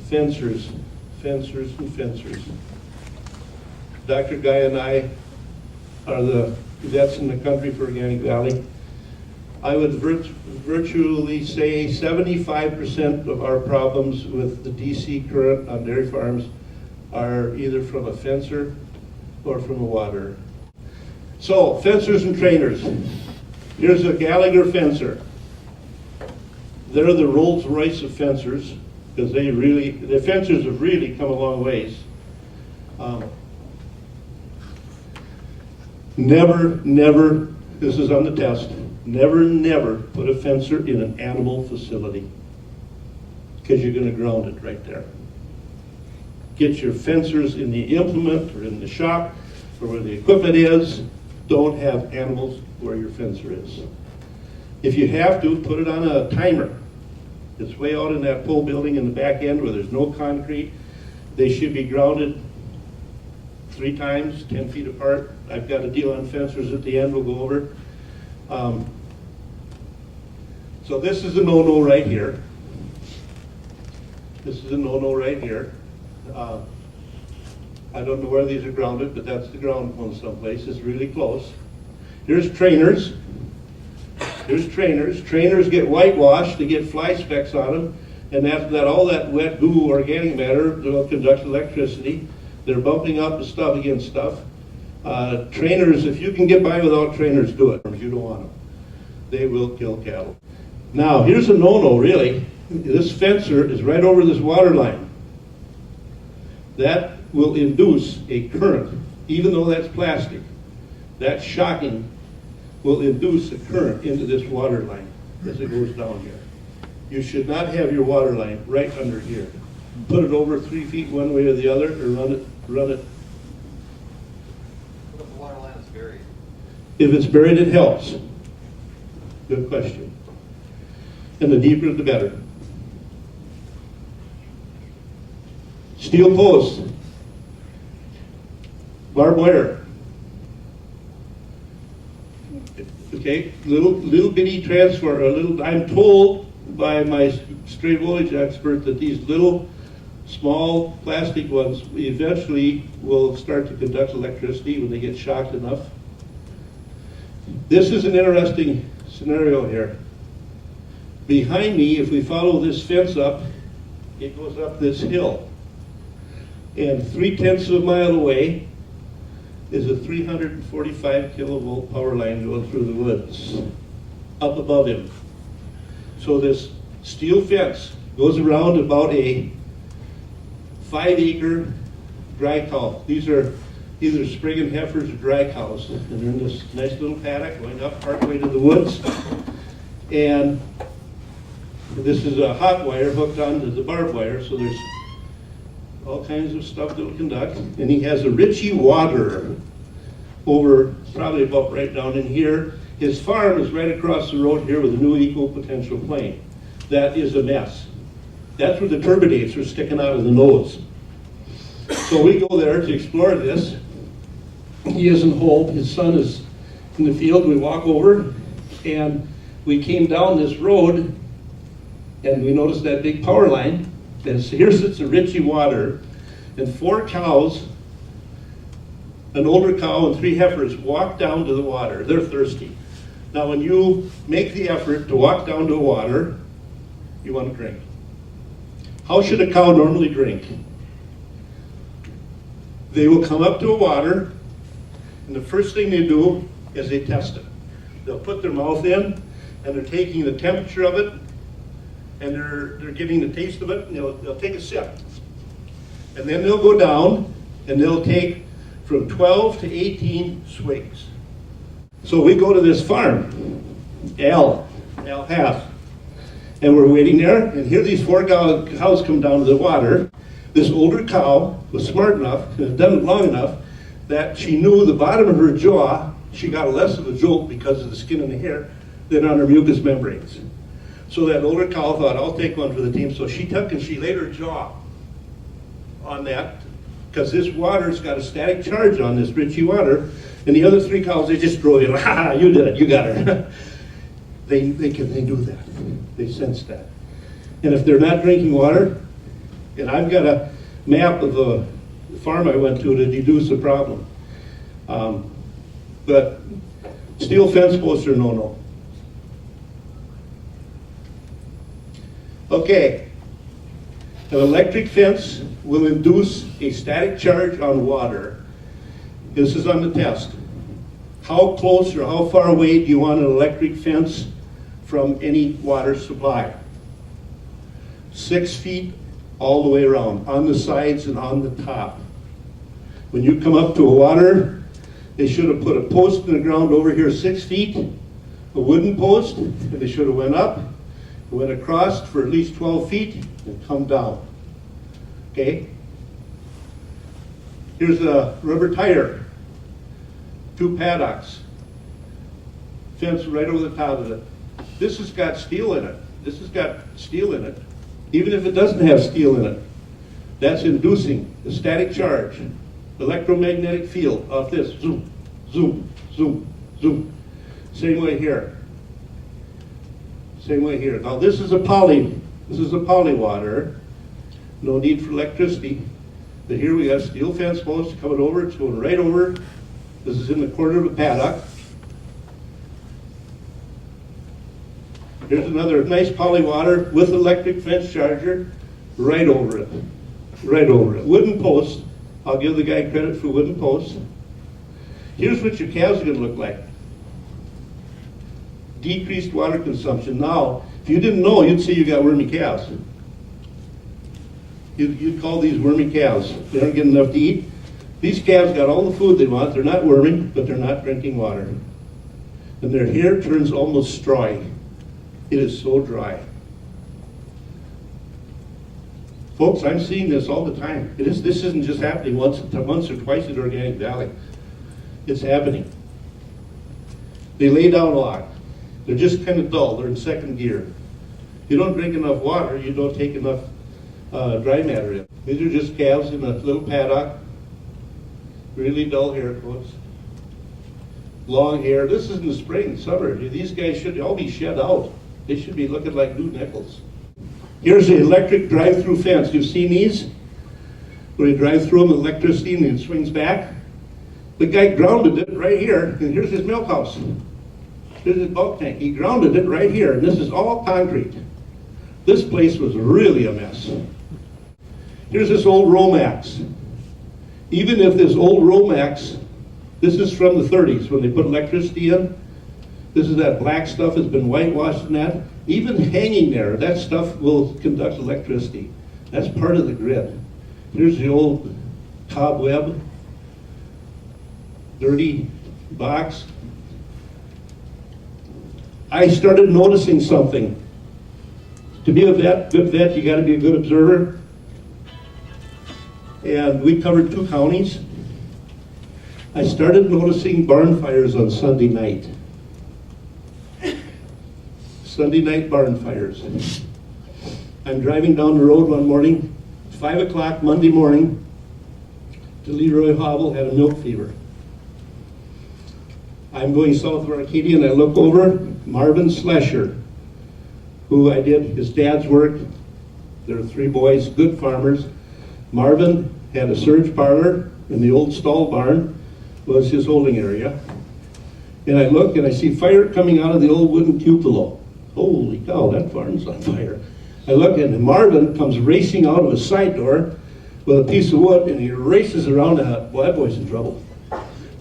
fencers, fencers and fencers. Dr. Guy and I are the vets in the country for Organic Valley. I would virtually say 75% of our problems with the DC current on dairy farms are either from a fencer or from a waterer. So, fencers and trainers. Here's a Gallagher fencer. They're the Rolls Royce of fencers, because the fencers have really come a long ways. Never, this is on the test, never put a fencer in an animal facility, because you're going to ground it right there. Get your fencers in the implement or in the shop or where the equipment is. Don't have animals where your fencer is. If you have to, put it on a timer. It's way out in that pole building in the back end where there's no concrete. They should be grounded 3 times, 10 feet apart. I've got a deal on fencers at the end we'll go over. So this is a no-no right here. This is a no-no right here. I don't know where these are grounded, but that's the ground one someplace. It's really close. Here's trainers. Here's trainers. Trainers get whitewashed. They get fly specks on them. And after that, all that wet goo, organic matter, will conduct electricity. They're bumping up the stuff against stuff. Trainers, if you can get by without trainers, do it. You don't want them. They will kill cattle. Now, here's a no-no, really. This fencer is right over this water line. That will induce a current, even though that's plastic. That shocking will induce a current into this water line as it goes down here. You should not have your water line right under here. Put it over 3 feet one way or the other, or run it. What if the water line is buried? If it's buried, it helps. Good question. And the deeper, the better. Steel posts. Barbed wire. Okay, little bitty transfer, I'm told by my stray foliage expert that these little small plastic ones eventually will start to conduct electricity when they get shocked enough. This is an interesting scenario here. Behind me, if we follow this fence up, it goes up this hill. And 3/10 of a mile away is a 345 kilovolt power line going through the woods, up above him. So this steel fence goes around about a 5-acre dry cow. These are either spring heifers or dry cows, and they're in this nice little paddock going up partway to the woods. And this is a hot wire hooked onto the barbed wire, so there's all kinds of stuff that will conduct. And he has a Ritchie water over probably about right down in here. His farm is right across the road here with a new equal potential plane. That is a mess. That's where the turbinates are sticking out of the nose. So we go there to explore this. He isn't home, his son is in the field. We walk over and we came down this road and we noticed that big power line. And here sits a Ritchie water, and 4 cows, an older cow and 3 heifers walk down to the water. They're thirsty. Now when you make the effort to walk down to water, you want to drink. How should a cow normally drink? They will come up to a water, and the first thing they do is they test it. They'll put their mouth in, and they're taking the temperature of it, and they're getting the taste of it, and they'll take a sip. And then they'll go down, and they'll take from 12 to 18 swigs. So we go to this farm, Al Hath, and we're waiting there, and here these 4 cows come down to the water. This older cow was smart enough, and had done it long enough, that she knew the bottom of her jaw, she got less of a jolt because of the skin and the hair, than on her mucous membranes. So that older cow thought, I'll take one for the team. So she took and she laid her jaw on that, because this water's got a static charge on this Ritchie water, and the other 3 cows, they just drove in, ha, you did it, you got her. they do that. They sense that. And if they're not drinking water, And I've got a map of the farm I went to deduce the problem. But steel fence posts are no-no. Okay, an electric fence will induce a static charge on water. This is on the test. How close or how far away do you want an electric fence from any water supply? 6 feet all the way around, on the sides and on the top. When you come up to a water, they should have put a post in the ground over here 6 feet, a wooden post, and they should have went up, went across for at least 12 feet, and come down. Okay? Here's a rubber tire, 2 paddocks, fence right over the top of it. This has got steel in it. This has got steel in it. Even if it doesn't have steel in it, that's inducing a static charge, electromagnetic field off this. Zoom, zoom, zoom, zoom. Same way here. Same way here. Now this is a poly water. No need for electricity. But here we have steel fence posts coming over. It's going right over. This is in the corner of a paddock. Here's another nice poly water with electric fence charger right over it. Right over it. Wooden post. I'll give the guy credit for wooden posts. Here's what your calves are going to look like. Decreased water consumption. Now, if you didn't know, you'd say you got wormy calves. You'd call these wormy calves. They don't get enough to eat. These calves got all the food they want. They're not worming, but they're not drinking water. And their hair turns almost strawy. It is so dry. Folks, I'm seeing this all the time. This isn't just happening once or twice at Organic Valley. It's happening. They lay down a lot. They're just kind of dull. They're in second gear. You don't drink enough water, you don't take enough dry matter in. These are just calves in a little paddock. Really dull hair, folks. Long hair. This is in the spring, summer. These guys should all be shed out. They should be looking like new nickels. Here's the electric drive-through fence. You've seen these? Where you drive through them with electricity and it swings back. The guy grounded it right here, and here's his milk house. Here's his bulk tank. He grounded it right here, and this is all concrete. This place was really a mess. Here's this old Romax. Even if this old Romax, this is from the 30s when they put electricity in. This is that black stuff that's been whitewashed in that. Even hanging there, that stuff will conduct electricity. That's part of the grid. Here's the old cobweb, dirty box. I started noticing something. To be a vet, good vet, you got to be a good observer. And we covered 2 counties. I started noticing barn fires on Sunday night. Sunday night barn fires. I'm driving down the road one morning, 5 o'clock Monday morning, to Leroy Hobble, had a milk fever. I'm going south of Arcadia and I look over, Marvin Slesher, who I did his dad's work. There are 3 boys, good farmers. Marvin had a surge parlor in the old stall barn, was his holding area. And I look and I see fire coming out of the old wooden cupola. Holy cow, that farm's on fire. I look and Marvin comes racing out of a side door with a piece of wood and he races around and boy, that boy's in trouble.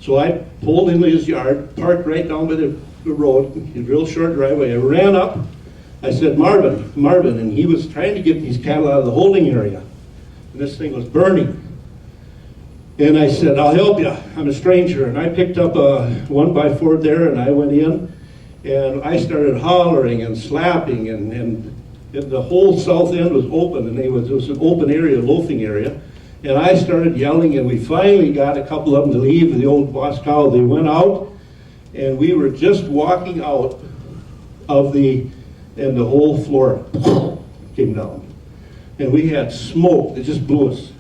So I pulled into his yard, parked right down by the road, a real short driveway. I ran up, I said, Marvin, and he was trying to get these cattle out of the holding area. And this thing was burning. And I said, I'll help you, I'm a stranger. And I picked up a 1x4 there and I went in and I started hollering and slapping and the whole south end was open and it was an open area, loafing area. And I started yelling and we finally got a couple of them to leave the old boss cow. They went out and we were just walking out of and the whole floor came down. And we had smoke that just blew us.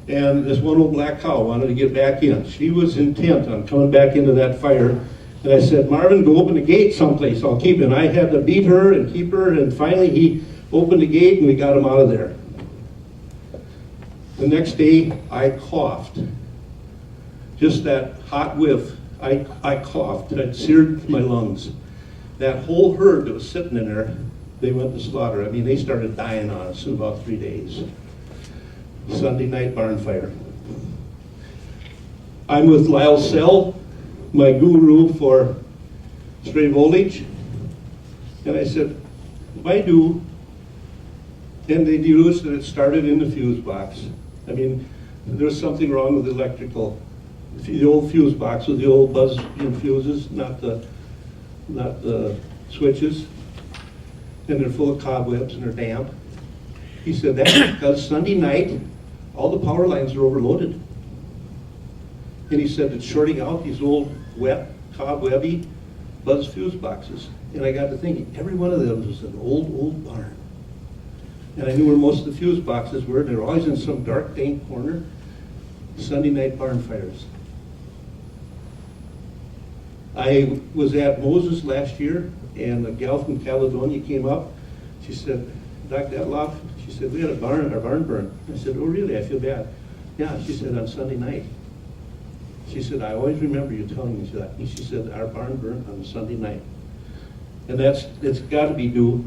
And this one old black cow wanted to get back in. She was intent on coming back into that fire. And I said, Marvin, go open the gate someplace. I'll keep it. And I had to beat her and keep her. And finally he opened the gate and we got him out of there. The next day, I coughed. Just that hot whiff, I coughed. It seared my lungs. That whole herd that was sitting in there, they went to slaughter. I mean, they started dying on us in about 3 days. Sunday night barn fire. I'm with Lyle Sell, my guru for stray voltage. And I said, why do? And they deduced that it started in the fuse box. I mean, there's something wrong with the electrical. The old fuse box with the old buzz fuses, not the switches. And they're full of cobwebs and they're damp. He said that's because Sunday night, all the power lines are overloaded. And he said it's shorting out these old, wet, cobwebby buzz fuse boxes. And I got to thinking, every one of them was an old barn. And I knew where most of the fuse boxes were. They were always in some dark, dank corner. Sunday night barn fires. I was at Moses last year, and a gal from Caledonia came up. She said, Dr. Dettloff, she said, we had our barn burned. I said, oh really, I feel bad. Yeah, she said, on Sunday night. She said, I always remember you telling me that. And she said, our barn burned on Sunday night. And it's got to be due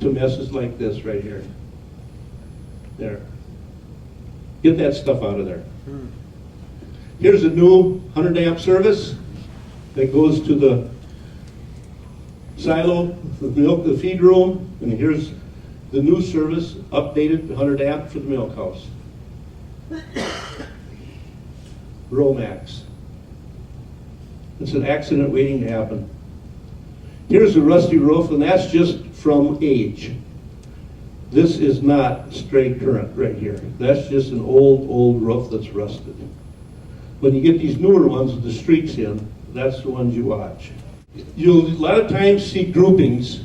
to messes like this right here. There. Get that stuff out of there. Here's a new 100 amp service that goes to the silo, the milk, the feed room, and here's the new service, updated 100 amp for the milk house. Romax. It's an accident waiting to happen. Here's a rusty roof, and that's just from age. This is not straight current right here. That's just an old roof that's rusted. When you get these newer ones with the streaks in, that's the ones you watch. You'll a lot of times see groupings.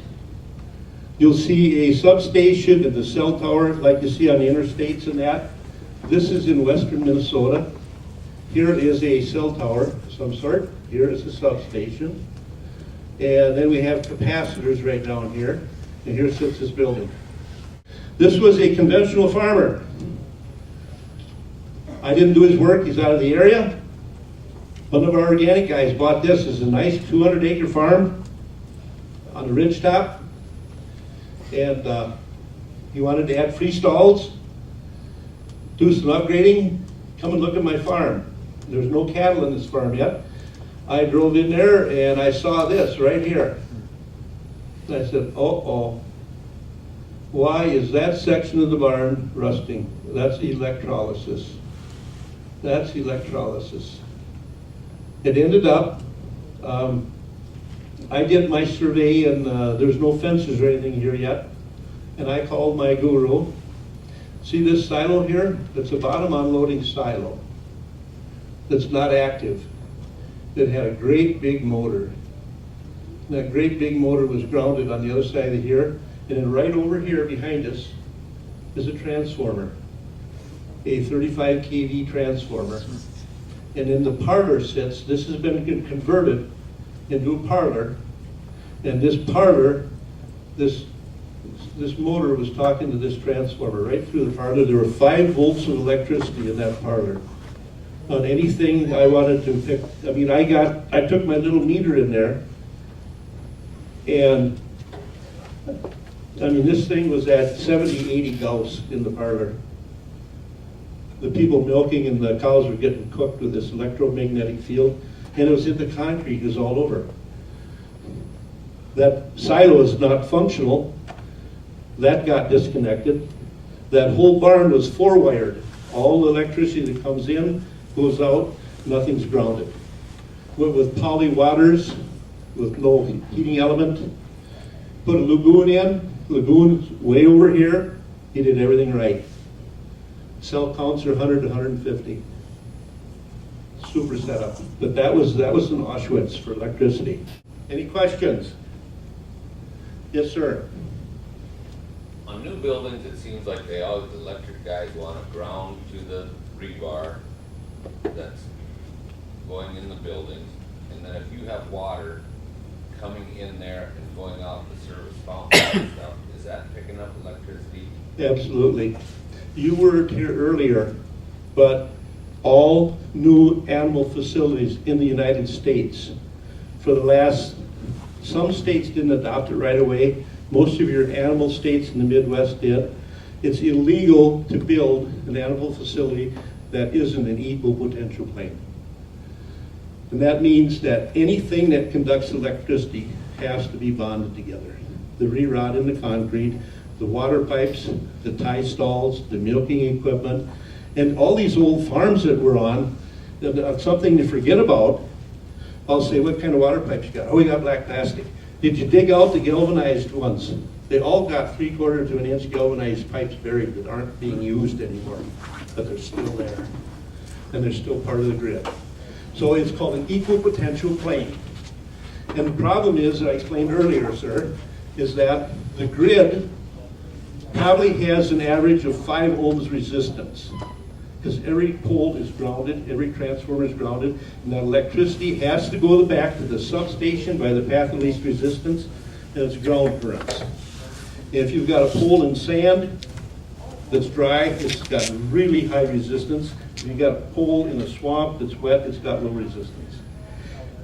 You'll see a substation and the cell tower like you see on the interstates and that. This is in western Minnesota. Here is a cell tower of some sort. Here is a substation. And then we have capacitors right down here. And here sits this building. This was a conventional farmer. I didn't do his work, he's out of the area. One of our organic guys bought this as a nice 200-acre farm on the ridge top. And he wanted to add free stalls, do some upgrading, come and look at my farm. There's no cattle in this farm yet. I drove in there and I saw this right here. And I said, uh-oh. Why is that section of the barn rusting? That's electrolysis. That's electrolysis. It ended up, I did my survey and there's no fences or anything here yet. And I called my guru. See this silo here? It's a bottom unloading silo that's not active. It had a great big motor. And that great big motor was grounded on the other side of here. And then right over here behind us is a transformer, a 35 kV transformer. And in the parlor sits, this has been converted into a parlor. And this parlor, this motor was talking to this transformer right through the parlor. There were 5 volts of electricity in that parlor. On anything I wanted to pick, I mean, I took my little meter in there, and I mean, this thing was at 70, 80 Gauss in the parlor. The people milking and the cows were getting cooked with this electromagnetic field, and it was in the concrete, it was all over. That silo is not functional. That got disconnected. That whole barn was 4-wired. All the electricity that comes in goes out, nothing's grounded. Went with poly waters with no heating element. Put a lagoon in. Lagoon's way over here. He did everything right. Cell counts are 100 to 150. Super setup. But that was in Auschwitz for electricity. Any questions? Yes, sir. On new buildings, it seems like the electric guys want to ground to the rebar that's going in the buildings. And then if you have water coming in there and going out the service fountain and stuff, is that picking up electricity? Absolutely. You were here earlier, but all new animal facilities in the United States for the last, some states didn't adopt it right away. Most of your animal states in the Midwest did. It's illegal to build an animal facility that isn't an equal potential plane. And that means that anything that conducts electricity has to be bonded together. The re-rod in the concrete, the water pipes, the tie stalls, the milking equipment, and all these old farms that we're on, something to forget about. I'll say, what kind of water pipes you got? Oh, we got black plastic. Did you dig out the galvanized ones? They all got 3/4 to an inch galvanized pipes buried that aren't being used anymore, but they're still there. And they're still part of the grid. So it's called an equal potential plane. And the problem is, that I explained earlier, sir, is that the grid probably has an average of 5 ohms resistance. Because every pole is grounded, every transformer is grounded, and that electricity has to go back to the substation by the path of least resistance, and it's ground currents. If you've got a pole in sand that's dry, it's got really high resistance. If you've got a pole in a swamp that's wet, it's got low resistance.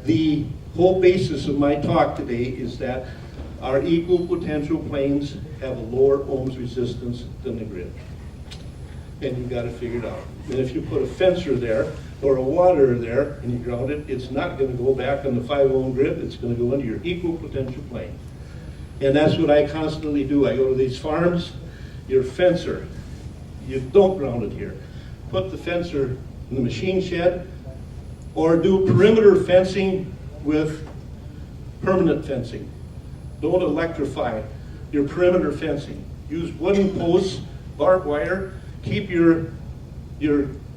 The whole basis of my talk today is that our equal potential planes have a lower ohms resistance than the grid. And you've got to figure it out. And if you put a fencer there or a water there and you ground it, it's not going to go back on the 5 ohm grid, it's going to go into your equal potential plane. And that's what I constantly do. I go to these farms, your fencer, you don't ground it here. Put the fencer in the machine shed or do perimeter fencing with permanent fencing. Don't electrify your perimeter fencing. Use wooden posts, barbed wire. Keep your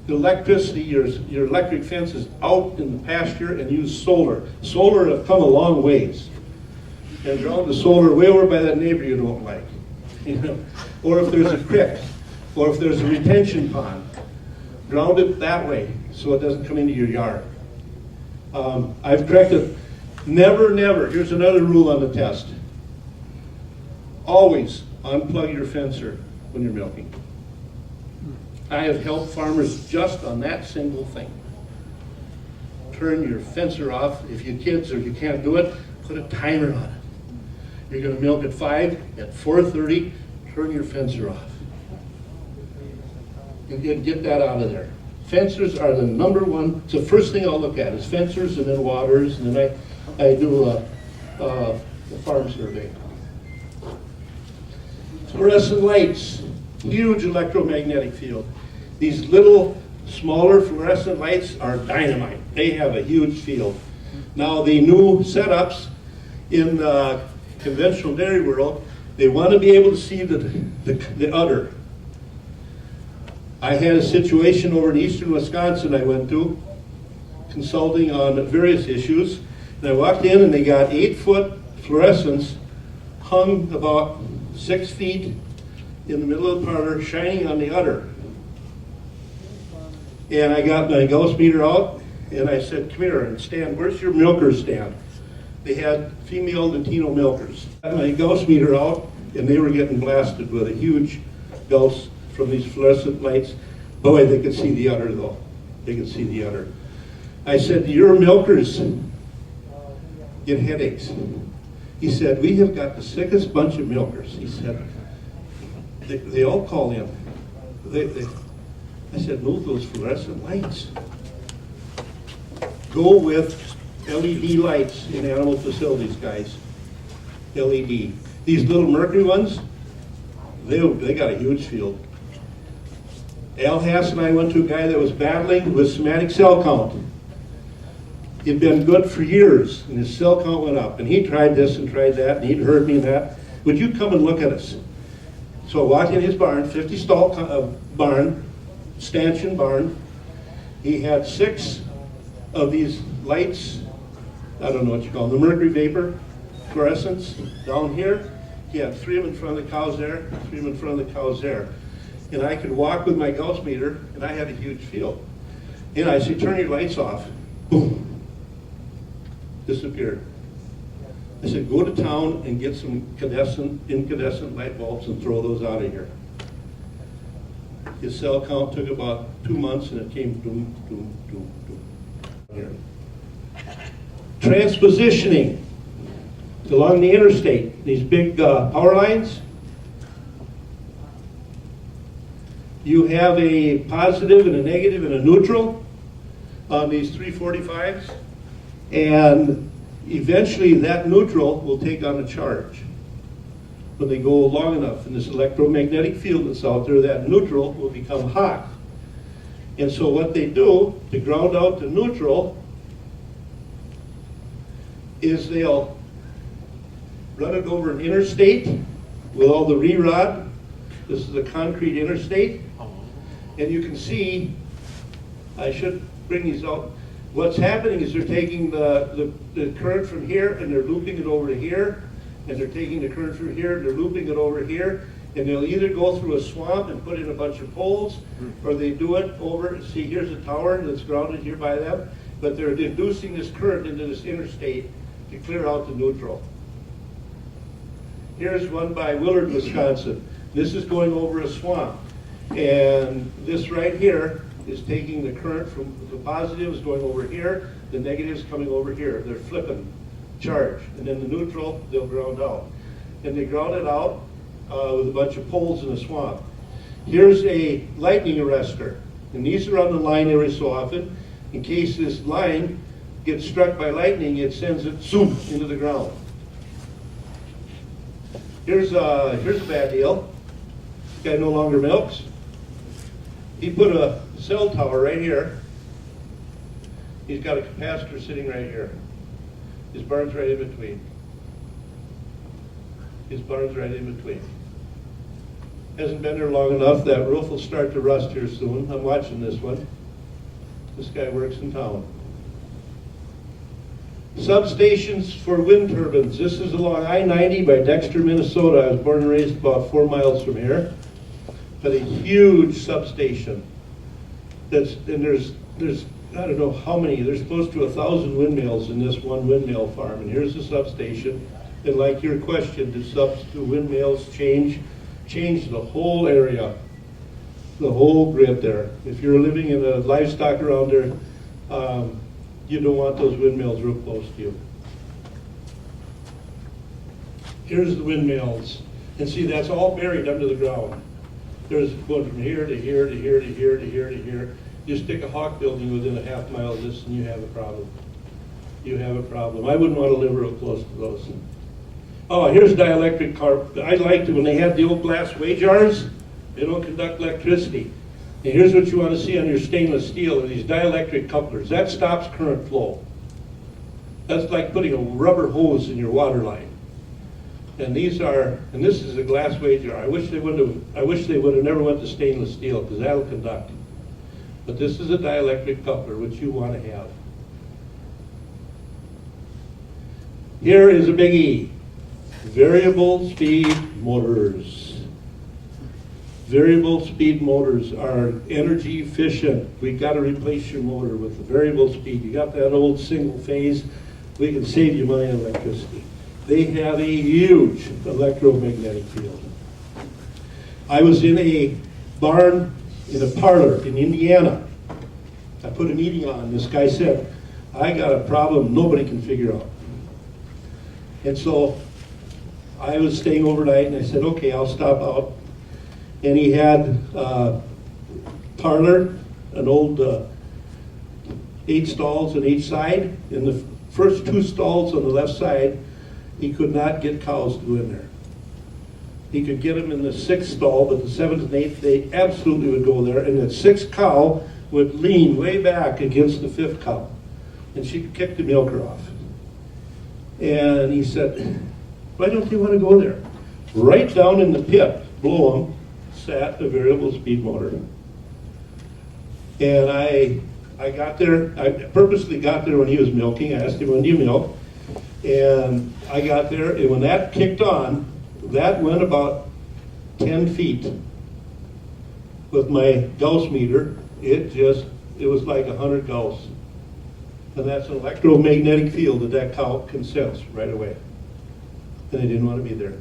electricity, your electric fences out in the pasture, and use solar. Solar have come a long ways. And ground the solar way over by that neighbor you don't like. You know? Or if there's a creek, or if there's a retention pond, ground it that way so it doesn't come into your yard. I've corrected, never, here's another rule on the test. Always unplug your fencer when you're milking. I have helped farmers just on that single thing. Turn your fencer off. If you kids or you can't do it, put a timer on it. You're going to milk at 5, at 4:30, turn your fencer off. And get that out of there. Fencers are the number one, it's the first thing I'll look at is fencers and then waters, and then I do a farm survey. Fluorescent lights, huge electromagnetic field. These little, smaller fluorescent lights are dynamite. They have a huge field. Now the new setups in the conventional dairy world, they want to be able to see the udder. I had a situation over in eastern Wisconsin I went to, consulting on various issues, and I walked in and they got 8-foot fluorescents hung about 6 feet in the middle of the parlor, shining on the udder. And I got my Gauss meter out, and I said, come here and stand, where's your milkers stand? They had female Latino milkers. I got my Gauss meter out, and they were getting blasted with a huge Gauss from these fluorescent lights. Boy, they could see the udder though. They could see the udder. I said, your milkers get headaches. He said, we have got the sickest bunch of milkers. He said, they all call in. I said, move those fluorescent lights. Go with LED lights in animal facilities, guys. LED. These little mercury ones, they got a huge field. Al Hass and I went to a guy that was battling with somatic cell count. He'd been good for years, and his cell count went up. And he tried this and tried that, and he'd heard me and that. Would you come and look at us? So I walked in his barn, 50-stall barn, stanchion barn. He had 6 of these lights, I don't know what you call them, the mercury vapor fluorescents down here. He had 3 of them in front of the cows there, 3 of them in front of the cows there. And I could walk with my Gauss meter, and I had a huge field. And I said, turn your lights off. Boom. Disappeared. I said, go to town and get some incandescent light bulbs and throw those out of here. His cell count took about 2 months and it came doom, doom, doom, doom. Here. Transpositioning along the interstate, these big power lines. You have a positive and a negative and a neutral on these 345s, and eventually that neutral will take on a charge. When they go long enough in this electromagnetic field that's out there, that neutral will become hot. And so what they do to ground out the neutral is they'll run it over an interstate with all the re-rod. This is a concrete interstate. And you can see, I should bring these out. What's happening is they're taking the current from here and they're looping it over to here. And they're taking the current through here, they're looping it over here. And they'll either go through a swamp and put in a bunch of poles, or they do it over, see here's a tower that's grounded here by them. But they're inducing this current into this interstate to clear out the neutral. Here's one by Willard, Wisconsin. This is going over a swamp. And this right here is taking the current from the positive is going over here, the negative is coming over here. They're flipping charge. And then the neutral, they'll ground out. And they ground it out with a bunch of poles in a swamp. Here's a lightning arrestor. And these are on the line every so often. In case this line gets struck by lightning, it sends it zoom into the ground. Here's a bad deal. This guy no longer milks. He put a cell tower right here. He's got a capacitor sitting right here. His barn's right in between. His barn's right in between. Hasn't been there long enough. That roof will start to rust here soon. I'm watching this one. This guy works in town. Substations for wind turbines. This is along I-90 by Dexter, Minnesota. I was born and raised about 4 miles from here. But a huge substation. And there's I don't know how many. There's close to 1,000 windmills in this one windmill farm. And here's the substation. And like your question, do windmills change the whole area, the whole grid there? If you're living in a livestock around there, you don't want those windmills real close to you. Here's the windmills. And see, that's all buried under the ground. There's going from here to here to here to here to here to here. You stick a hawk building within a half mile of this and you have a problem. You have a problem. I wouldn't want to live real close to those. Oh, here's dielectric car. I liked it when they had the old glass way jars. They don't conduct electricity. And here's what you want to see on your stainless steel are these dielectric couplers. That stops current flow. That's like putting a rubber hose in your water line. And this is a glass way jar. I wish they would have never went to stainless steel because that'll conduct. But this is a dielectric coupler, which you want to have. Here is a big E. Variable speed motors. Variable speed motors are energy efficient. We've got to replace your motor with the variable speed. You got that old single phase, we can save you money on electricity. They have a huge electromagnetic field. I was in a barn in a parlor in Indiana. I put a meeting on. This guy said, I got a problem nobody can figure out. And so I was staying overnight and I said, okay, I'll stop out. And he had a parlor, an old 8 stalls on each side. In the first 2 stalls on the left side, he could not get cows to go in there. He could get them in the 6th stall, but the 7th and 8th, they absolutely would go there. And the 6th cow would lean way back against the 5th cow. And she could kick the milker off. And he said, why don't you want to go there? Right down in the pit, below him, sat a variable speed motor. And I got there, I purposely got there when he was milking. I asked him, when do you milk? And I got there, and when that kicked on, that went about 10 feet. With my Gauss meter, it was like 100 Gauss. And that's an electromagnetic field that cow can sense right away. and they didn't want to be there.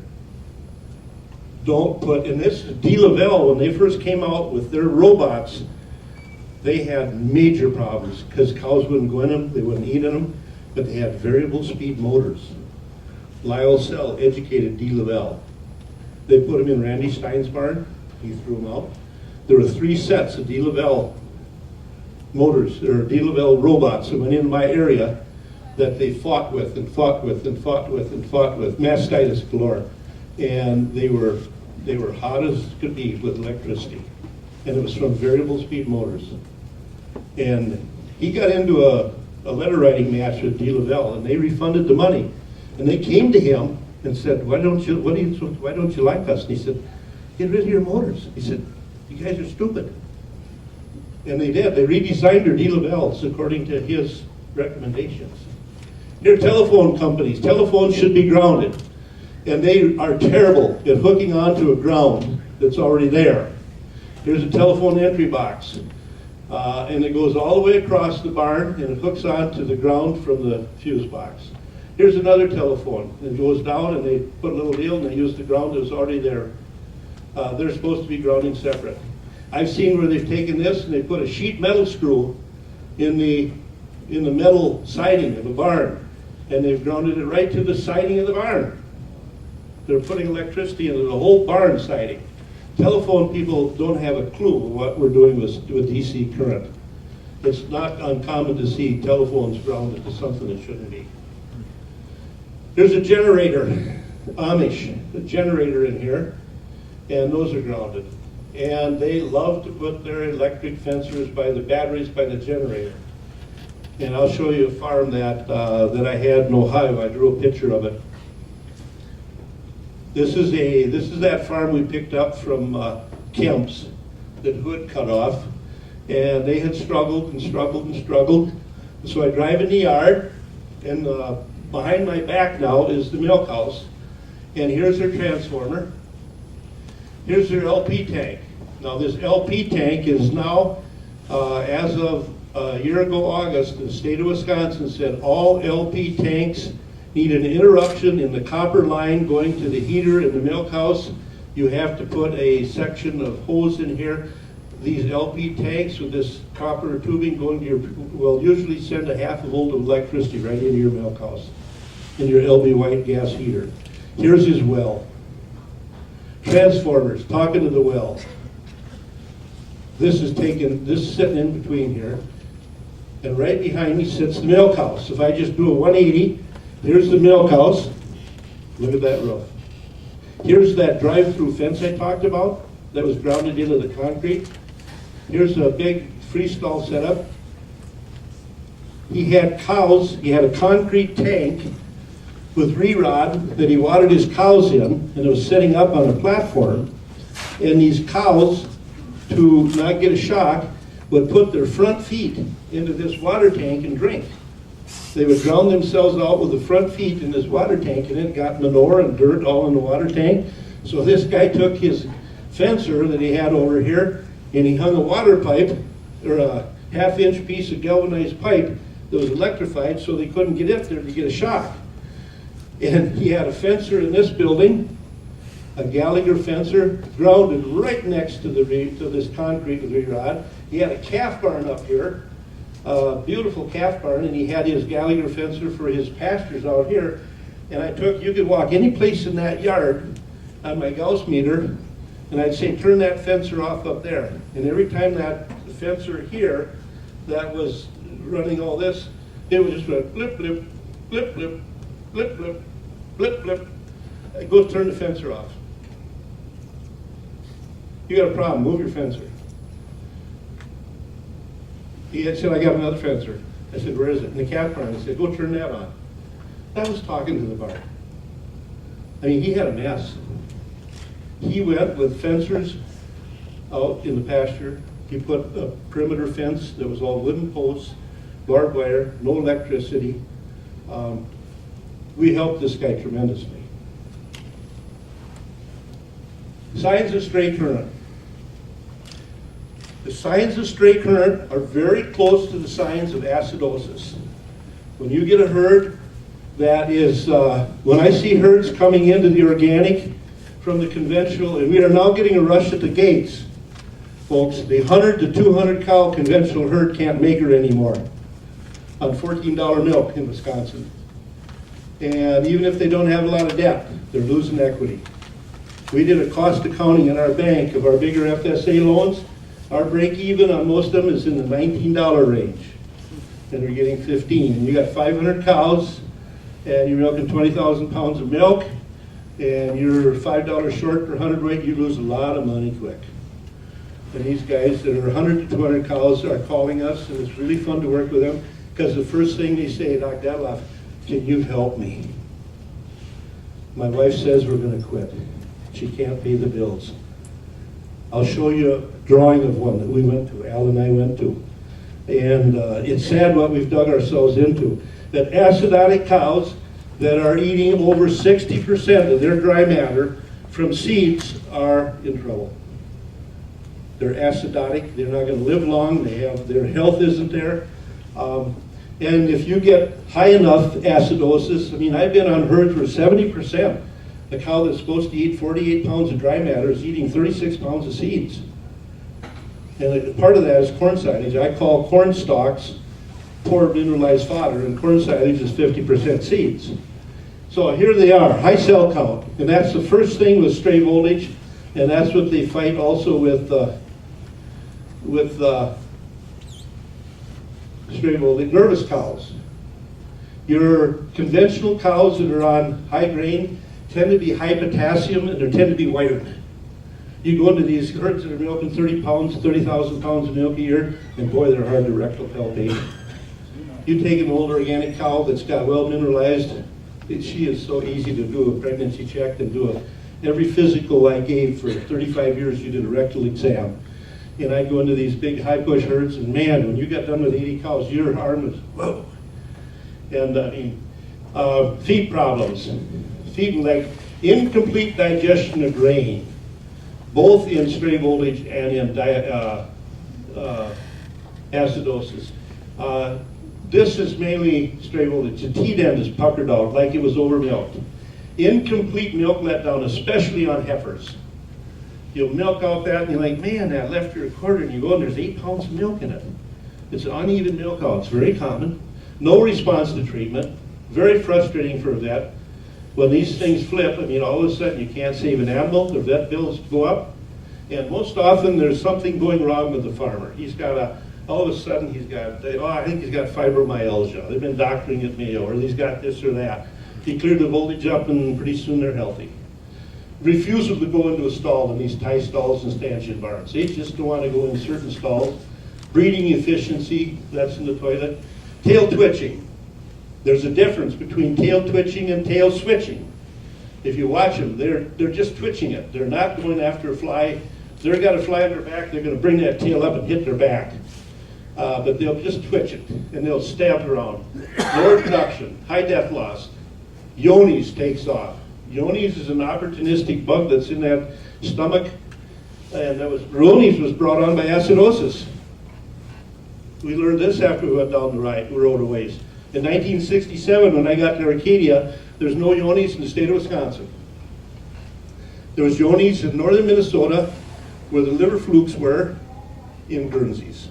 Don't put, and this Dettloff, when they first came out with their robots, they had major problems because cows wouldn't go in them, they wouldn't eat in them, but they had variable speed motors. Lyle Sell educated Dettloff. They put them in Randy Stein's barn, he threw them out. There were 3 sets of Dettloff motors, or Dettloff robots that went in my area that they fought with and fought with and fought with and fought with, mastitis galore. And they were hot as could be with electricity. And it was from variable speed motors. And he got into a letter writing match with Dettloff, and they refunded the money. And they came to him and said, why don't you like us? And he said, get rid of your motors. He said, you guys are stupid. And they did. They redesigned their Dettloffs according to his recommendations. They're telephone companies. Telephones should be grounded. And they are terrible at hooking onto a ground that's already there. Here's a telephone entry box. And it goes all the way across the barn, and it hooks onto the ground from the fuse box. Here's another telephone. It goes down, and they put a little deal, and they use the ground that was already there. They're supposed to be grounding separate. I've seen where they've taken this, and they put a sheet metal screw in the metal siding of a barn, and they've grounded it right to the siding of the barn. They're putting electricity into the whole barn siding. Telephone people don't have a clue what we're doing with DC current. It's not uncommon to see telephones grounded to something that shouldn't be. There's a generator, Amish, a generator in here, and those are grounded. And they love to put their electric fencers by the batteries by the generator. And I'll show you a farm that I had in Ohio. I drew a picture of it. This is that farm we picked up from Kemp's that Hood cut off, and they had struggled and struggled and struggled. So I drive in the yard, and behind my back now is the milk house, and here's their transformer. Here's their LP tank. Now this LP tank is now, as of a year ago August, the state of Wisconsin said all LP tanks need an interruption in the copper line going to the heater in the milk house. You have to put a section of hose in here. These LP tanks with this copper tubing going to your, will usually send a half a volt of electricity right into your milk house, in your LB White gas heater. Here's his well. Transformers, talking to the well. This is sitting in between here. And right behind me sits the milk house. If I just do a 180, here's the milk house. Look at that roof. Here's that drive-through fence I talked about that was grounded into the concrete. Here's a big freestall setup. He had cows, he had a concrete tank with re-rod that he watered his cows in, and it was setting up on a platform. And these cows, to not get a shock, would put their front feet into this water tank and drink. They would drown themselves out with the front feet in this water tank, and it got manure and dirt all in the water tank. So this guy took his fencer that he had over here, and he hung a water pipe, or a half-inch piece of galvanized pipe that was electrified, so they couldn't get in there to get a shock. And he had a fencer in this building, a Gallagher fencer, grounded right next to this concrete with re-rod. He had a calf barn up here, a beautiful calf barn, and he had his Gallagher fencer for his pastures out here. And you could walk any place in that yard on my Gauss meter, and I'd say, turn that fencer off up there. And every time that fencer here that was running all this, it would just go blip, blip, blip, blip, blip, blip, blip, blip. I'd go turn the fencer off. You got a problem, move your fencer. He had said, I got another fencer. I said, where is it? In the calf barn. I said, go turn that on. That was talking to the barn. I mean, he had a mess. He went with fencers out in the pasture. He put a perimeter fence that was all wooden posts, barbed wire, no electricity. We helped this guy tremendously. Signs of stray current. The signs of stray current are very close to the signs of acidosis. When you get a herd that is, when I see herds coming into the organic from the conventional, and we are now getting a rush at the gates, folks. The 100 to 200 cow conventional herd can't make her anymore on $14 milk in Wisconsin. And even if they don't have a lot of debt, they're losing equity. We did a cost accounting in our bank of our bigger FSA loans. Our break even on most of them is in the $19 range. And we're getting 15. And you got 500 cows, and you're milking 20,000 pounds of milk, and you're $5 short per hundredweight, you lose a lot of money quick. And these guys that are 100 to 200 cows are calling us, and it's really fun to work with them, because the first thing they say, Doc Dettloff, can you help me? My wife says we're going to quit. She can't pay the bills. I'll show you a drawing of one that we went to, Al and I went to. And it's sad what we've dug ourselves into. That acidotic cows that are eating over 60% of their dry matter from seeds are in trouble. They're acidotic, they're not going to live long, their health isn't there. And if you get high enough acidosis, I mean, I've been on herds where 70%, the cow that's supposed to eat 48 pounds of dry matter is eating 36 pounds of seeds. And part of that is corn silage. I call corn stalks poor mineralized fodder, and corn silage is 50% seeds. So here they are, high cell count, and that's the first thing with stray voltage, and that's what they fight also with stray voltage, nervous cows. Your conventional cows that are on high grain tend to be high potassium, and they tend to be whiter. You go into these herds that are milking 30 pounds, 30,000 pounds of milk a year, and boy, they're hard to rectal palpate. You take an old organic cow that's got well mineralized, she is so easy to do a pregnancy check and do every physical I gave for 35 years, you did a rectal exam. And I go into these big high push herds, and man, when you got done with 80 cows, your arm is, whoa. And feed problems. Feed like incomplete digestion of grain, both in stray voltage and in acidosis. This is mainly stray voltage. The teat end is puckered out like it was over milked. Incomplete milk letdown, especially on heifers. You'll milk out that and you're like, man, that left your quarter, and you go and there's 8 pounds of milk in it. It's an uneven milk out. It's very common. No response to treatment. Very frustrating for a vet. When these things flip, I mean, all of a sudden you can't save an animal, the vet bills go up, and most often there's something going wrong with the farmer. He's got all of a sudden he's got, I think he's got fibromyalgia. They've been doctoring at Mayo, or he's got this or that. He cleared the voltage up and pretty soon they're healthy. Refusal to go into a stall in these tie stalls and stanchion barns. They just don't want to go in certain stalls. Breeding efficiency, that's in the toilet. Tail twitching. There's a difference between tail twitching and tail switching. If you watch them, they're just twitching it. They're not going after a fly. If they've got a fly on their back, they're going to bring that tail up and hit their back. But they'll just twitch it, and they'll stamp around. Lower production, high death loss. Yonis takes off. Yonis is an opportunistic bug that's in that stomach, and Yonis was brought on by acidosis. We learned this after we went down the road a ways. In 1967, when I got to Arcadia, there's no Yonis in the state of Wisconsin. There was Yonis in northern Minnesota, where the liver flukes were in Guernseys.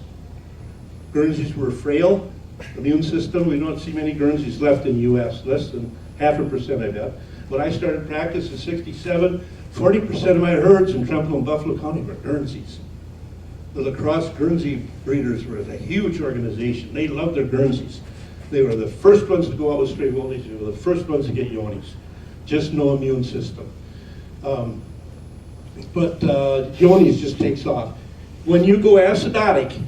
Guernseys were frail, immune system. We don't see many Guernseys left in the U.S., less than 0.5% I bet. When I started practice in '67, 40% of my herds in Trempealeau and Buffalo County were Guernseys. The La Crosse Guernsey breeders were a huge organization. They loved their Guernseys. They were the first ones to go out with stray voltage. They were the first ones to get Yonis. Just no immune system. But Yonis just takes off. When you go acidotic,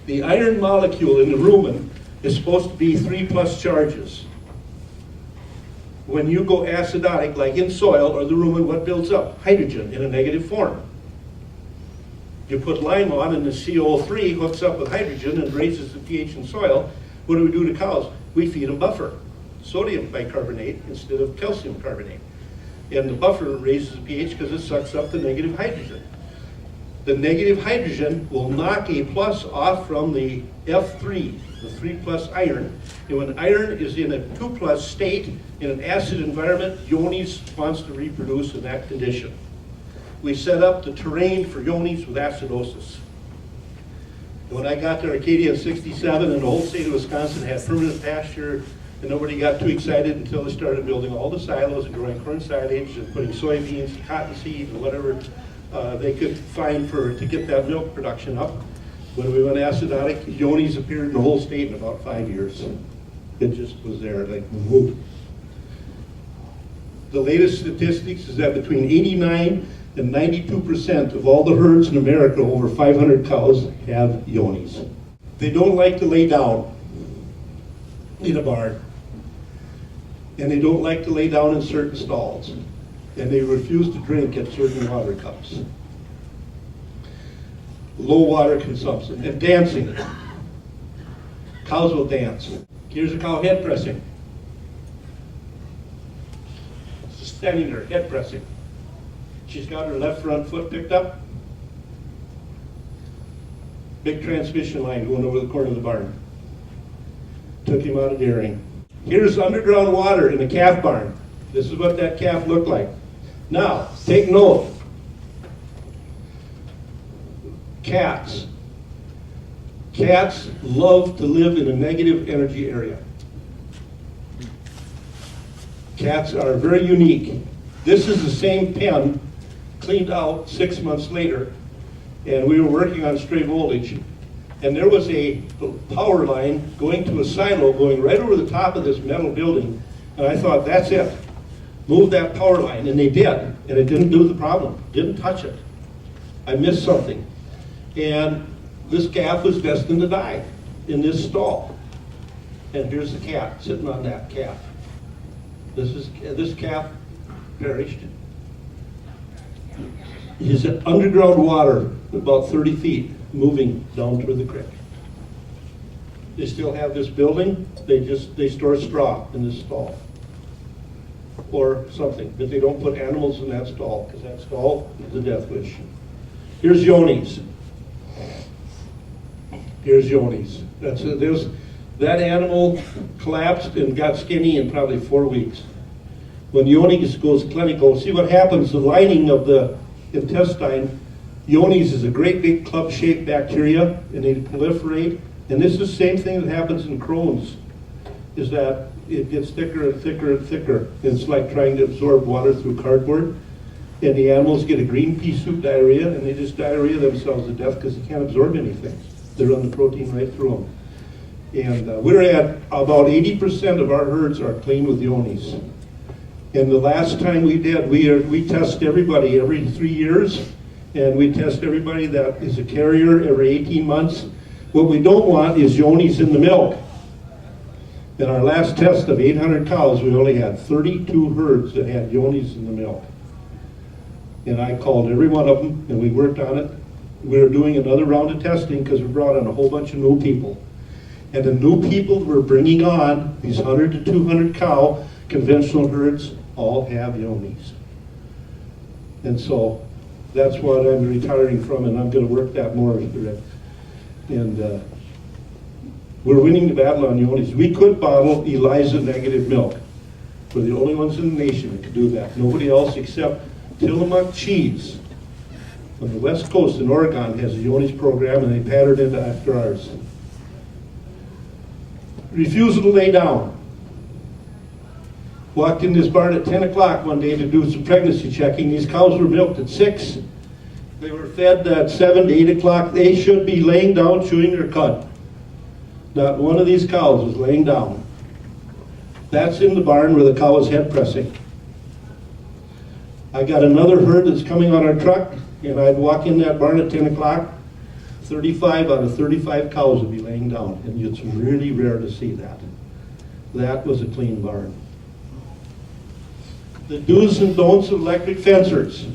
the iron molecule in the rumen is supposed to be 3+ charges. When you go acidotic, like in soil or the rumen, what builds up? Hydrogen in a negative form. You put lime on and the CO3 hooks up with hydrogen and raises the pH in soil. What do we do to cows? We feed them buffer, sodium bicarbonate instead of calcium carbonate. And the buffer raises the pH because it sucks up the negative hydrogen. The negative hydrogen will knock a plus off from the F3 the 3+ iron. And when iron is in a 2+ state, in an acid environment, Yonis wants to reproduce in that condition. We set up the terrain for Yonis with acidosis. When I got to Arcadia in '67 and the whole state of Wisconsin had permanent pasture, and nobody got too excited until they started building all the silos and growing corn silage and putting soybeans, cottonseed, and whatever they could find to get that milk production up. When we went acidotic, Yonis appeared in the whole state in about 5 years. It just was there, like whoop. The latest statistics is that between 89 and 92% of all the herds in America, over 500 cows, have Yonis. They don't like to lay down in a barn. And they don't like to lay down in certain stalls. And they refuse to drink at certain water cups. Low water consumption and dancing. Cows will dance. Here's a cow head pressing. Just standing there, head pressing. She's got her left front foot picked up. Big transmission line going over the corner of the barn. Took him out of dairying. Here's underground water in a calf barn. This is what that calf looked like. Now, take note. Cats. Cats love to live in a negative energy area. Cats are very unique. This is the same pen cleaned out 6 months later, and we were working on stray voltage, and there was a power line going to a silo going right over the top of this metal building, and I thought, that's it. Move that power line, and they did, and it didn't do the problem. Didn't touch it. I missed something. And this calf was destined to die in this stall. And here's the cat sitting on that calf. This calf perished. He's in underground water, about 30 feet, moving down toward the creek. They still have this building. They store straw in this stall or something, but they don't put animals in that stall because that stall is a death wish. Here's Yonis. Here's Yonis. That animal collapsed and got skinny in probably 4 weeks. When Yonis goes clinical, see what happens, the lining of the intestine, Yonis is a great big club-shaped bacteria, and they proliferate. And this is the same thing that happens in Crohn's, is that it gets thicker and thicker and thicker. It's like trying to absorb water through cardboard. And the animals get a green pea soup diarrhea, and they just diarrhea themselves to death because they can't absorb anything. They run the protein right through them. And we're at about 80% of our herds are clean with Yonis. And the last time we did, we test everybody every 3 years, and we test everybody that is a carrier every 18 months. What we don't want is Yonis in the milk. In our last test of 800 cows, we only had 32 herds that had Yonis in the milk. And I called every one of them, and we worked on it. We were doing another round of testing because we brought on a whole bunch of new people. And the new people we're bringing on, these 100 to 200 cow conventional herds, all have Yonis. And so that's what I'm retiring from, and I'm going to work that more. And we're winning the battle on Yonis. We could bottle ELISA negative milk. We're the only ones in the nation that could do that. Nobody else except Tillamook Cheese on the West Coast in Oregon has a Yonis program, and they patterned it after ours. Refusal to lay down. Walked in this barn at 10 o'clock one day to do some pregnancy checking. These cows were milked at 6. They were fed at 7 to 8 o'clock. They should be laying down, chewing their cud. Not one of these cows was laying down. That's in the barn where the cow is head pressing. I got another herd that's coming on our truck, and I'd walk in that barn at 10 o'clock. 35 out of 35 cows would be laying down, and it's really rare to see that. That was a clean barn. The do's and don'ts of electric fencers.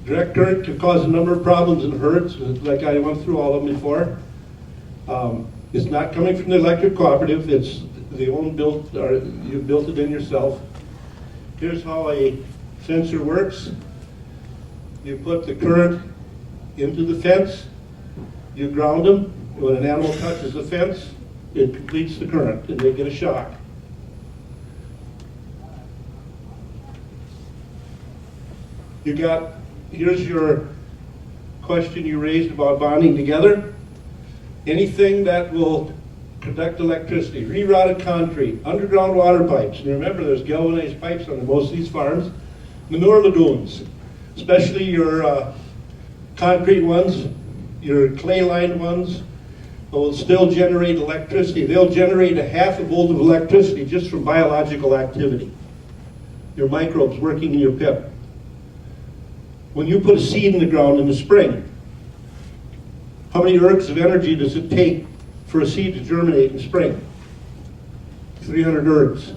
Direct current can cause a number of problems in herds, like I went through all of them before. It's not coming from the electric cooperative, it's the own built, or you built it in yourself. Here's how a fencer works. You put the current into the fence, you ground them, When an animal touches the fence, it completes the current and they get a shock. Here's your question you raised about bonding together. Anything that will conduct electricity, re-rotted concrete, underground water pipes, and remember there's galvanized pipes on most of these farms, manure lagoons, especially your concrete ones, your clay-lined ones, will still generate electricity. They'll generate a half a volt of electricity just from biological activity. Your microbes working in your pip. When you put a seed in the ground in the spring, how many ergs of energy does it take for a seed to germinate in spring? 300 ergs.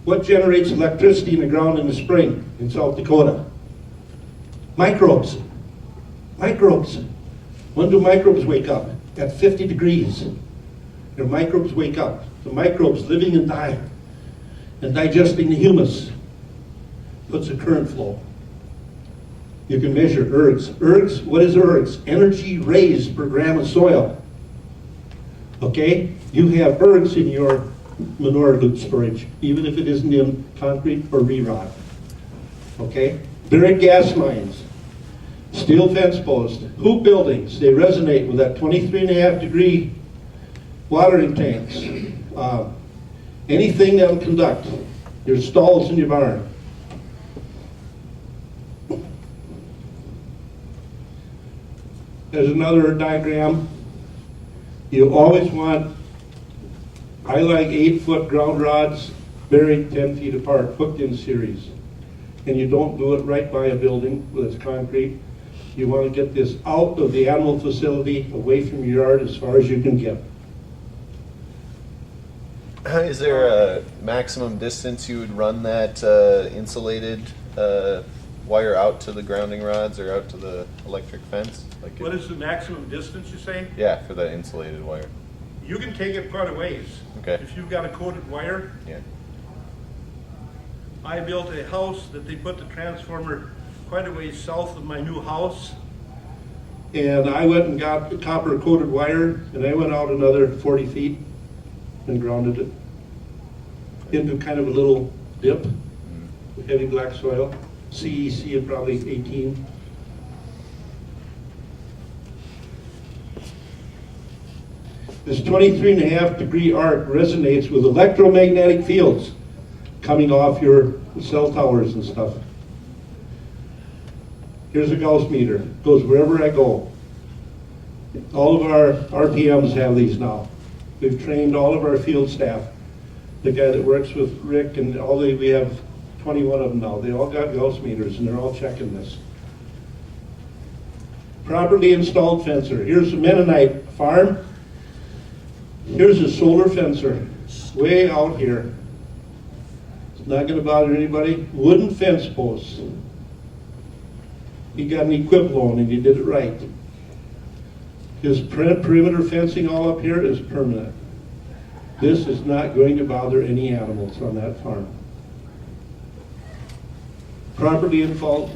What generates electricity in the ground in the spring in South Dakota? Microbes. Microbes. When do microbes wake up? At 50 degrees. Your microbes wake up. The microbes living and dying and digesting the humus puts a current flow. You can measure ergs. Ergs, what is ergs? Energy raised per gram of soil. Okay? You have ergs in your manure loop storage, even if it isn't in concrete or re-rot. Okay? Buried gas lines, steel fence posts, hoop buildings, they resonate with that 23.5 degree watering tanks. Anything that will conduct. Your stalls in your barn. There's another diagram. You always want, I like 8-foot ground rods buried 10 feet apart, hooked in series. And you don't do it right by a building with its concrete. You want to get this out of the animal facility, away from your yard as far as you can get. Is there a maximum distance you would run that insulated wire out to the grounding rods or out to the electric fence? Like What is the maximum distance, you say? Yeah, for that insulated wire. You can take it quite a ways. Okay. If you've got a coated wire. Yeah. I built a house that they put the transformer quite a ways south of my new house. And I went and got the copper coated wire and I went out another 40 feet and grounded it into kind of a little dip, heavy black soil. CEC of probably 18. This 23.5 degree arc resonates with electromagnetic fields coming off your cell towers and stuff. Here's a Gauss meter, goes wherever I go. All of our RPMs have these now. We've trained all of our field staff. The guy that works with Rick and we have 21 of them now. They all got Gauss meters and they're all checking this. Properly installed fencer. Here's a Mennonite farm. Here's a solar fencer, way out here. It's not going to bother anybody. Wooden fence posts. He got an equip loan and he did it right. His perimeter fencing all up here is permanent. This is not going to bother any animals on that farm. Properly installed,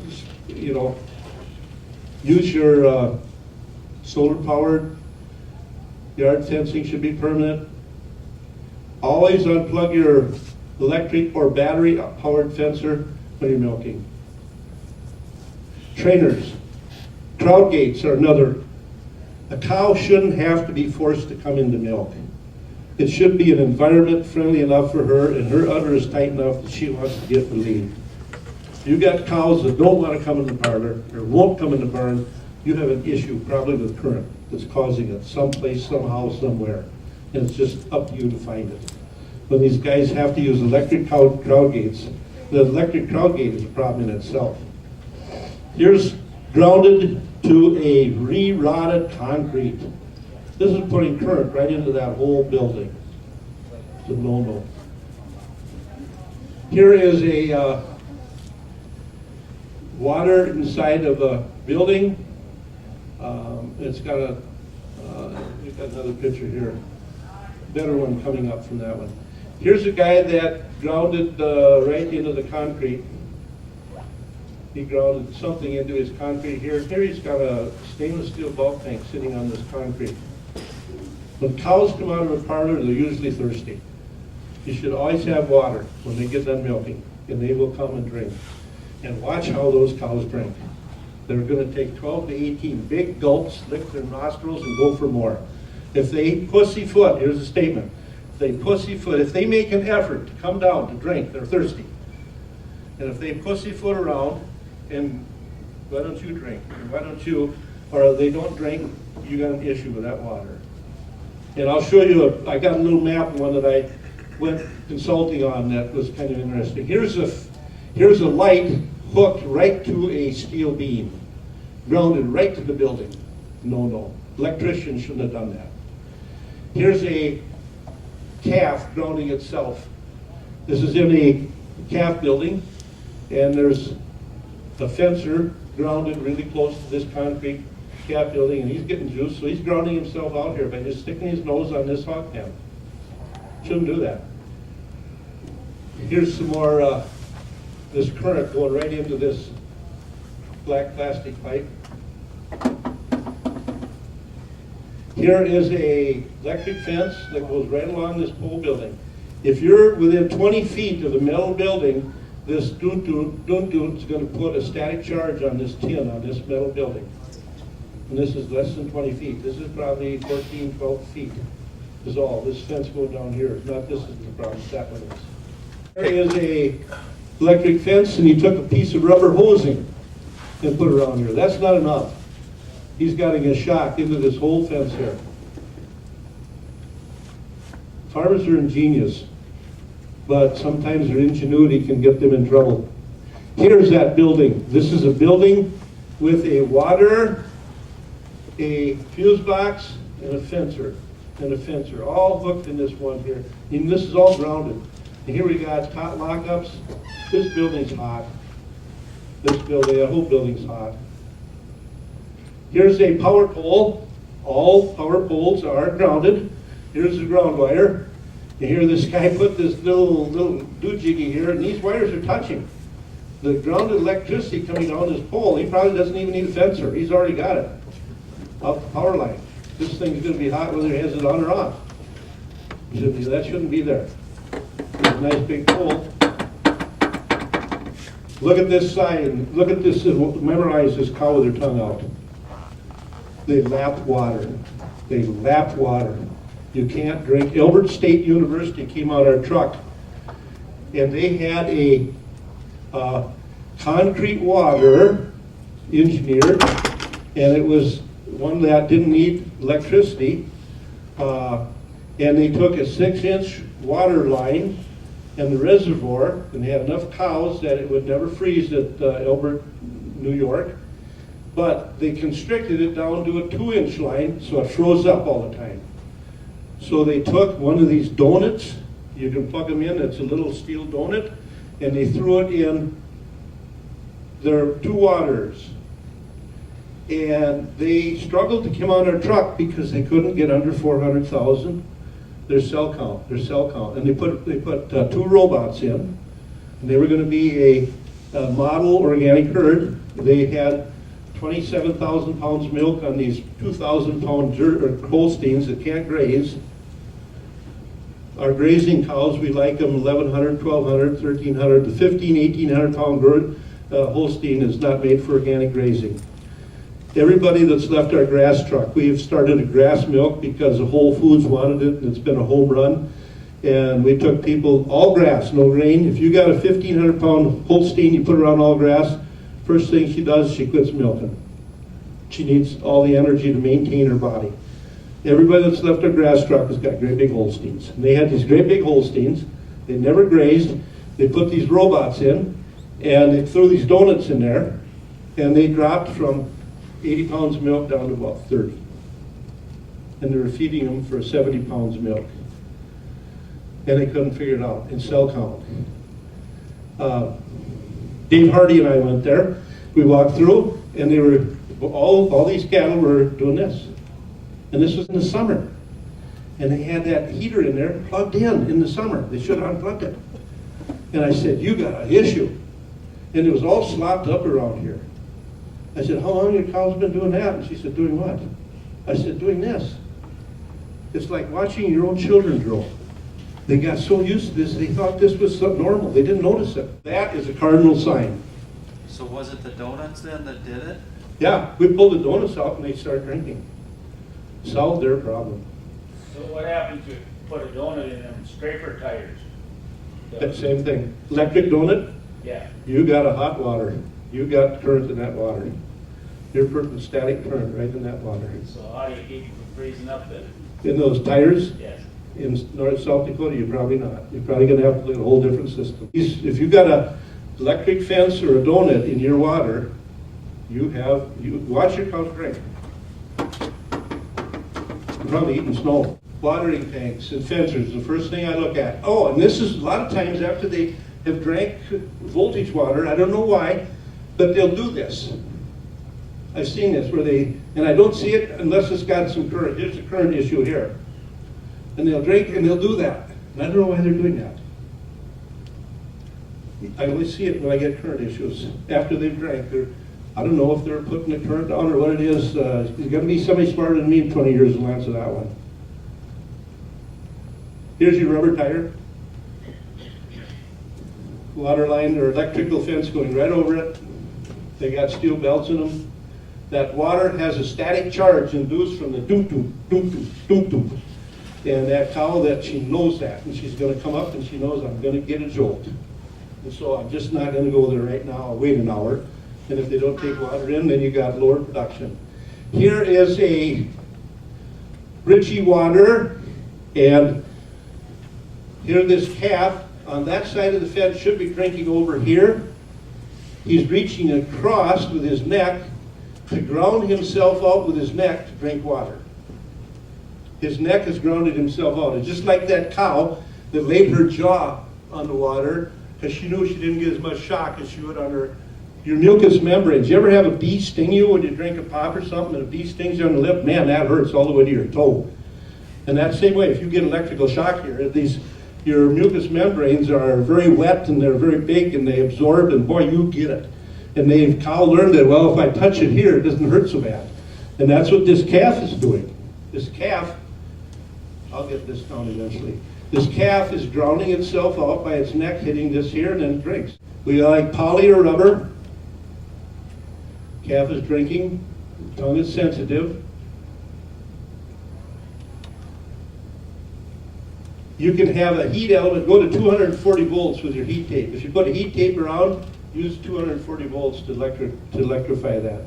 use your solar powered yard fencing should be permanent. Always unplug your electric or battery powered fencer when you're milking. Trainers. Crowd gates are another. A cow shouldn't have to be forced to come into milk. It should be an environment friendly enough for her and her udder is tight enough that she wants to get relieved. You got cows that don't want to come in the parlor or won't come in the barn, you have an issue probably with current that's causing it someplace, somehow, somewhere. And it's just up to you to find it. When these guys have to use electric crowd gates, the electric crowd gate is a problem in itself. Here's grounded to a re-rotted concrete. This is putting current right into that whole building. It's a no-no. Here is a water inside of a building. It's got we've got another picture here. Better one coming up from that one. Here's a guy that grounded right into the concrete. He grounded something into his concrete here. Here he's got a stainless steel bulk tank sitting on this concrete. When cows come out of a parlor, they're usually thirsty. You should always have water when they get done milking, and they will come and drink. And watch how those cows drink. They're gonna take 12 to 18 big gulps, lick their nostrils, and go for more. If they pussyfoot, here's a statement, if they pussyfoot, if they make an effort to come down to drink, they're thirsty. And if they pussyfoot around, and why don't you drink, and why don't you, or they don't drink, you got an issue with that water. And I'll show you, I got a little map, one that I went consulting on that was kind of interesting. Here's a light hooked right to a steel beam, grounded right to the building. No, electrician shouldn't have done that. Here's a calf grounding itself. This is in a calf building, and there's a fencer grounded really close to this concrete calf building, and he's getting juice, so he's grounding himself out here by just sticking his nose on this hog pen. Shouldn't do that. Here's some more, this current going right into this black plastic pipe. Here is a electric fence that goes right along this pole building. If you're within 20 feet of the metal building, this doon is going to put a static charge on this tin, on this metal building. And this is less than 20 feet. This is probably 14, 12 feet is all. This fence going down here. Not this is the problem, that one is. There is a electric fence, and he took a piece of rubber hosing and put it around here. That's not enough. He's getting a shock into this whole fence here. Farmers are ingenious, but sometimes their ingenuity can get them in trouble. Here's that building. This is a building with a water, a fuse box, and a fencer, all hooked in this one here. And this is all grounded. And here we got hot lockups. This building's hot. This building, the whole building's hot. Here's a power pole. All power poles are grounded. Here's the ground wire. And here this guy put this little doojiggy here, and these wires are touching. The grounded electricity coming down this pole, he probably doesn't even need a fencer. He's already got it. Up the power line. This thing's going to be hot whether he has it on or off. That shouldn't be there. There's a nice big pole. Look at this sign. Look at this. Memorize this cow with their tongue out. They lap water. They lap water. You can't drink. Elbert State University came out our truck, and they had a concrete water engineered, and it was one that didn't need electricity, and they took a 6-inch water line and the reservoir, and they had enough cows that it would never freeze at Elbert, New York, but they constricted it down to a 2-inch line so it froze up all the time. So they took one of these donuts, you can plug them in, it's a little steel donut, and they threw it in their 2 waters. And they struggled to come on our truck because they couldn't get under 400,000, their cell count. And they put 2 robots in, and they were going to be a model organic herd. They had 27,000 pounds of milk on these 2,000-pound Holsteins that can't graze. Our grazing cows, we like them 1,100, 1,200, 1,300. The 1,500, 1,800-pound Holstein is not made for organic grazing. Everybody that's left our grass truck, we've started a grass milk because the Whole Foods wanted it, and it's been a home run. And we took people, all grass, no grain. If you got a 1,500-pound Holstein, you put her on all grass, first thing she does, she quits milking. She needs all the energy to maintain her body. Everybody that's left our grass truck has got great big Holsteins. And they had these great big Holsteins. They never grazed. They put these robots in, and they threw these donuts in there, and they dropped from 80 pounds of milk down to about 30. And they were feeding them for 70 pounds of milk. And they couldn't figure it out in cell count. Dave Hardy and I went there. We walked through, and they were all these cattle were doing this. And this was in the summer. And they had that heater in there plugged in the summer. They should have unplugged it. And I said, you got an issue. And it was all slopped up around here. I said, how long have your cows been doing that? And she said, doing what? I said, doing this. It's like watching your own children grow. They got so used to this, they thought this was something normal. They didn't notice it. That is a cardinal sign. So was it the donuts then that did it? Yeah, we pulled the donuts out and they started drinking. Solved their problem. So what happens if you put a donut in them scraper tires? That same thing. Electric donut, Yeah. you got a hot water. You got current in that water. You're putting static current right in that water. So how do you keep it from freezing up then? In those tires, Yes. in North South Dakota, you're probably not. You're probably gonna have to look at a whole different system. If you got a electric fence or a donut in your water, you watch your cows drink. You're probably eating snow. Watering tanks and fencers, the first thing I look at. Oh, and this is a lot of times after they have drank voltage water, I don't know why, but they'll do this. I've seen this where and I don't see it unless it's got some current. Here's a current issue here. And they'll drink and they'll do that. And I don't know why they're doing that. I only see it when I get current issues. After they've drank, I don't know if they're putting the current on or what it is. There's got to be somebody smarter than me in 20 years to answer that one. Here's your rubber tire. Water line or electrical fence going right over it. They got steel belts in them. That water has a static charge induced from the doom-doom, doom-doom, doom-doom. And that cow, that she knows that, and she's going to come up and she knows I'm going to get a jolt. And so I'm just not going to go there right now. I'll wait an hour. And if they don't take water in, then you got lower production. Here is a Ritchie water, and here this calf on that side of the fence should be drinking over here. He's reaching across with his neck to ground himself out with his neck to drink water. His neck has grounded himself out. It's just like that cow that laid her jaw on the water because she knew she didn't get as much shock as she would on your mucous membranes. You ever have a bee sting you when you drink a pop or something and a bee stings you on the lip? Man, that hurts all the way to your toe. And that same way, if you get electrical shock here, your mucous membranes are very wet and they're very big and they absorb, and boy, you get it. And cow learned that, well, if I touch it here, it doesn't hurt so bad. And that's what this calf is doing. This calf, I'll get this down eventually. This calf is drowning itself out by its neck hitting this here, and then it drinks. We like poly or rubber. Calf is drinking. Tongue is sensitive. You can have a heat element go to 240 volts with your heat tape. If you put a heat tape around, use 240 volts to electrify that.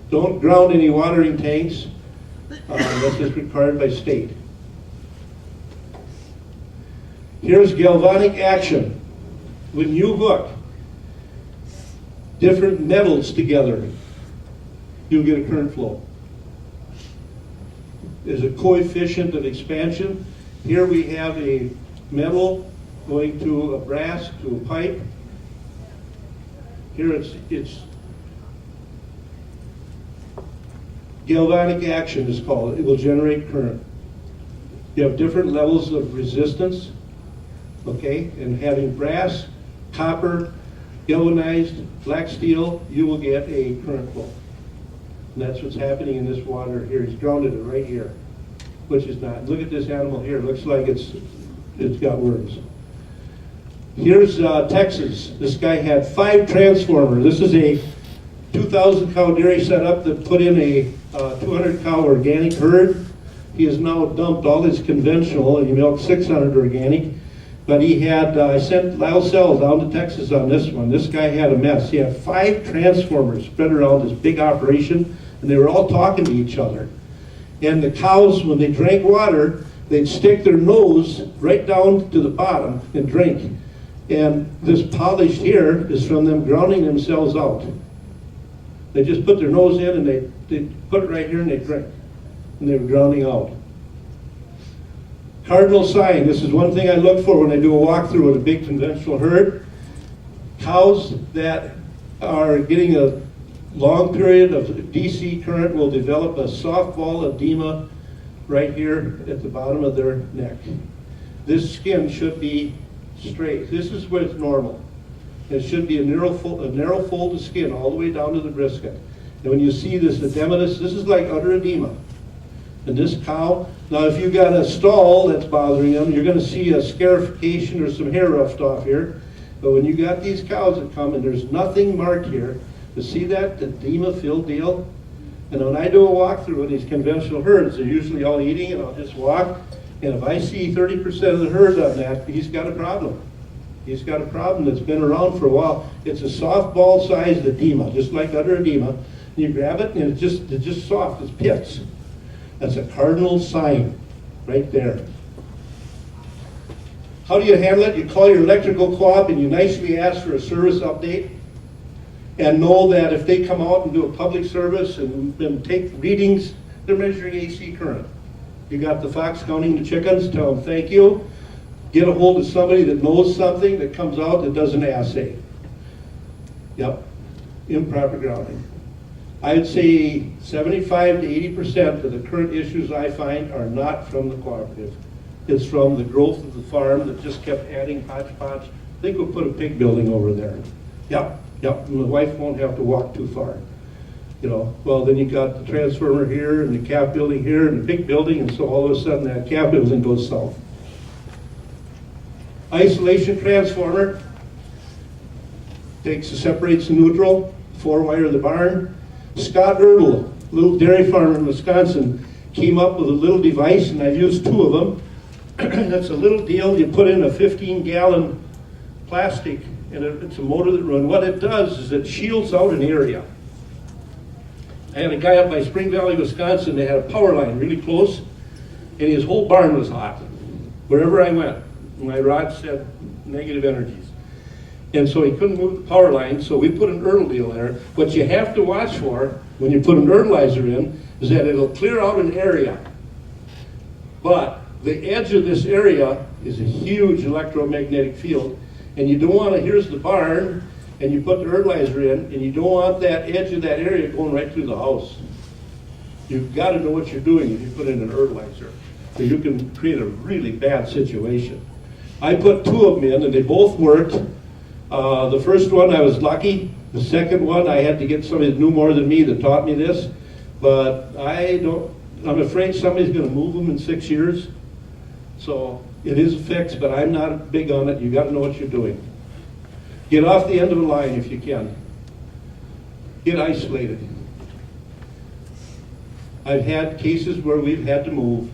Don't ground any watering tanks unless it's required by state. Here's galvanic action. When you hook different metals together, you'll get a current flow. There's a coefficient of expansion. Here we have a metal going to a brass to a pipe. Here it's galvanic action is called. It will generate current. You have different levels of resistance, okay? And having brass, copper, galvanized, black steel, you will get a current flow. And that's what's happening in this water here. He's grounded it right here, which is not. Look at this animal here. It looks like it's got worms. Here's Texas. This guy had 5 transformers. This is a 2,000 cow dairy setup that put in a 200 cow organic herd. He has now dumped all his conventional and he milked 600 organic. But he had, I sent Lyle Sell down to Texas on this one. This guy had a mess. He had 5 transformers spread around this big operation, and they were all talking to each other. And the cows, when they drank water, they'd stick their nose right down to the bottom and drink. And this polished here is from them grounding themselves out. They just put their nose in and they put it right here and they drink. And they were drowning out. Cardinal sign, this is one thing I look for when I do a walkthrough with a big conventional herd. Cows that are getting a long period of DC current will develop a softball edema right here at the bottom of their neck. This skin should be straight. This is where it's normal. It should be a narrow fold of skin all the way down to the brisket. And when you see this edematous, this is like utter edema. And this cow, now if you got a stall that's bothering them, you're gonna see a scarification or some hair roughed off here. But when you got these cows that come and there's nothing marked here, to see that, the edema filled deal? And when I do a walkthrough of these conventional herds, they're usually all eating and I'll just walk. And if I see 30% of the herd on that, he's got a problem. He's got a problem that's been around for a while. It's a softball sized edema, just like udder edema. You grab it and it's just soft, it's pits. That's a cardinal sign right there. How do you handle it? You call your electrical co-op and you nicely ask for a service update and know that if they come out and do a public service and take readings, they're measuring AC current. You got the fox counting the chickens, tell them thank you. Get a hold of somebody that knows something that comes out that does an assay. Yep, improper grounding. I'd say 75 to 80% of the current issues I find are not from the cooperative. It's from the growth of the farm that just kept adding hodgepodge. I think we'll put a pig building over there. Yep, and the wife won't have to walk too far. You know, well then you got the transformer here and the calf building here and the pig building, and so all of a sudden that calf building goes south. Isolation transformer separates the neutral, 4-wire the barn. Scott Erdl, little dairy farmer in Wisconsin, came up with a little device, and I've used 2 of them. That's a little deal. You put in a 15-gallon plastic, and it's a motor that runs. What it does is it shields out an area. I had a guy up by Spring Valley, Wisconsin. They had a power line really close, and his whole barn was hot. Wherever I went, my rod said negative energies. And so he couldn't move the power line, so we put an Erdl deal there. What you have to watch for when you put an Erdlizer in is that it'll clear out an area. But the edge of this area is a huge electromagnetic field, and you don't want to, here's the barn, and you put the Erdlizer in, and you don't want that edge of that area going right through the house. You've got to know what you're doing if you put in an Erdlizer, so you can create a really bad situation. I put 2 of them in, and they both worked. The first one I was lucky. The second one I had to get somebody that knew more than me that taught me this. But I'm afraid somebody's going to move them in 6 years. So it is a fix, but I'm not big on it. You got to know what you're doing. Get off the end of the line if you can. Get isolated. I've had cases where we've had to move.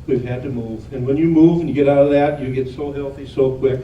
We've had to move. And when you move and you get out of that, you get so healthy so quick.